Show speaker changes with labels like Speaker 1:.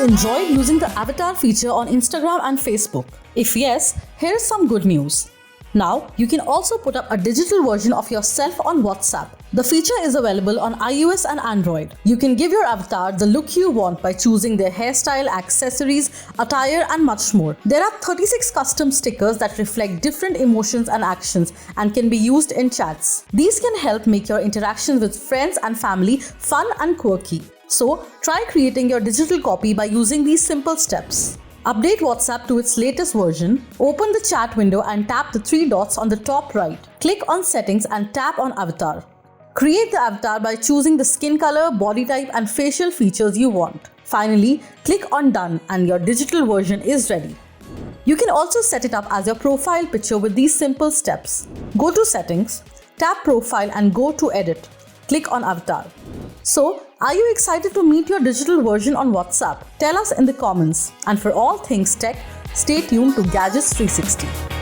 Speaker 1: enjoyed using the avatar feature on Instagram and Facebook? If yes, here's some good news. Now, you can also put up a digital version of yourself on WhatsApp. The feature is available on iOS and Android. You can give your avatar the look you want by choosing their hairstyle, accessories, attire, and much more. There are 36 custom stickers that reflect different emotions and actions and can be used in chats. These can help make your interactions with friends and family fun and quirky. So, try creating your digital copy by using these simple steps. Update WhatsApp to its latest version. Open the chat window and tap the three dots on the top right. Click on Settings and tap on Avatar. Create the avatar by choosing the skin color, body type, and facial features you want. Finally, click on Done and your digital version is ready. You can also set it up as your profile picture with these simple steps. Go to Settings, tap Profile and go to Edit. Click on Avatar. So, are you excited to meet your digital version on WhatsApp? Tell us in the comments. And for all things tech, stay tuned to Gadgets 360.